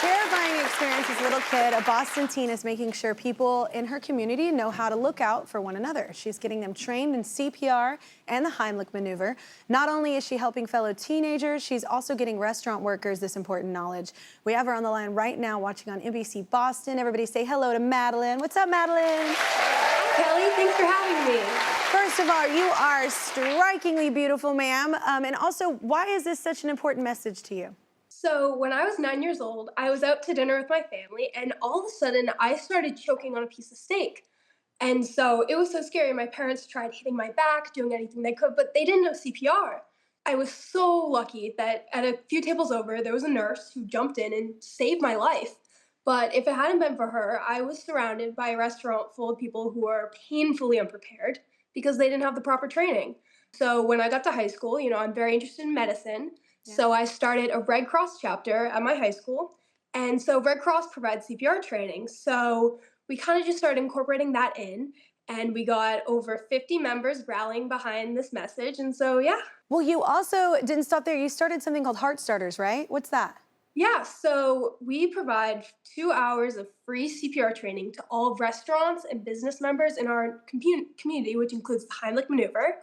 Terrifying experience as a little kid. A Boston teen is making sure people in her community know how to look out for one another. She's getting them trained in CPR and the Heimlich maneuver. Not only is she helping fellow teenagers, she's also getting restaurant workers this important knowledge. We have her on the line right now watching on NBC Boston. Everybody say hello to Madeleine. What's up, Madeleine? Hi, Kelly. Thanks for having me. First of all, you are strikingly beautiful, ma'am. And also, why is this such an important message to you? So, when I was 9 years old, I was out to dinner with my family, and all of a sudden, I started choking on a piece of steak. And so it was so scary. My parents tried hitting my back, doing anything they could, but they didn't know CPR. I was so lucky that at a few tables over, there was a nurse who jumped in and saved my life. But if it hadn't been for her, I was surrounded by a restaurant full of people who are painfully unprepared because they didn't have the proper training. So when I got to high school, I'm very interested in medicine. Yeah. So I started a Red Cross chapter at my high school. And so Red Cross provides CPR training. So we kind of just started incorporating that in. And we got over 50 members rallying behind this message. And so, yeah. Well, you also didn't stop there. You started something called Heart Starters, right? What's that? Yeah, so we provide 2 hours of free CPR training to all restaurants and business members in our community, which includes the Heimlich maneuver.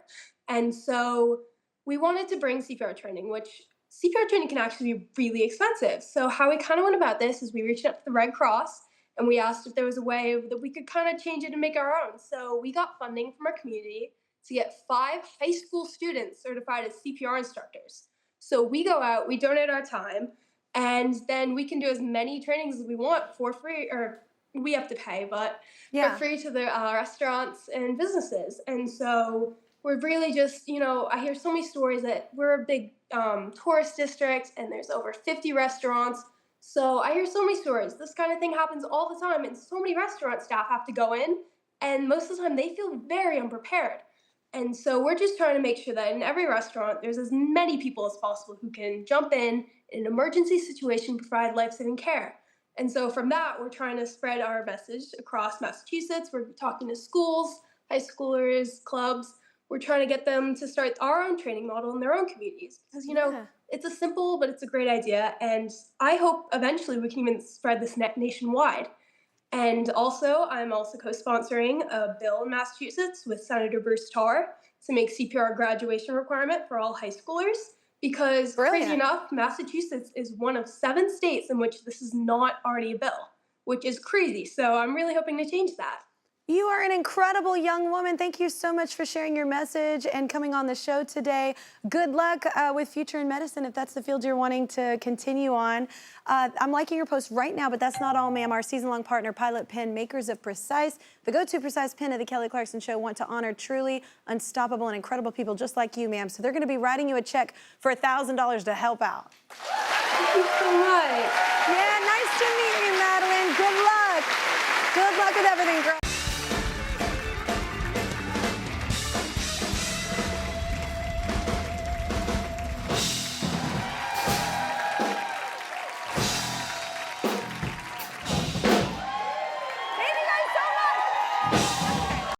And so we wanted to bring CPR training, which CPR training can actually be really expensive. So how we kind of went about this is we reached out to the Red Cross and we asked if there was a way that we could kind of change it and make our own. So we got funding from our community to get 5 high school students certified as CPR instructors. So we go out, we donate our time, and then we can do as many trainings as we want for free, or we have to pay, but for Yeah. free to the restaurants and businesses. And so we're really just, I hear so many stories that we're a big tourist district and there's over 50 restaurants. So I hear so many stories. This kind of thing happens all the time, and so many restaurant staff have to go in, and most of the time they feel very unprepared. And so we're just trying to make sure that in every restaurant, there's as many people as possible who can jump in an emergency situation, provide life-saving care. And so from that, we're trying to spread our message across Massachusetts. We're talking to schools, high schoolers, clubs. We're trying to get them to start our own training model in their own communities because, Yeah. it's a simple, but it's a great idea. And I hope eventually we can even spread this nationwide. And also, I'm also co-sponsoring a bill in Massachusetts with Senator Bruce Tarr to make CPR a graduation requirement for all high schoolers. Because crazy Brilliant. enough, Massachusetts is one of 7 states in which this is not already a bill, which is crazy. So I'm really hoping to change that. You are an incredible young woman. Thank you so much for sharing your message and coming on the show today. Good luck with future in medicine if that's the field you're wanting to continue on. I'm liking your post right now, but that's not all, ma'am. Our season-long partner, Pilot Pen, makers of Precise, the go-to Precise pen of the Kelly Clarkson Show, want to honor truly unstoppable and incredible people just like you, ma'am. So they're going to be writing you a check for $1,000 to help out. Thank you so much. Yeah, nice to meet you, Madeleine. Good luck. Good luck with everything, girl.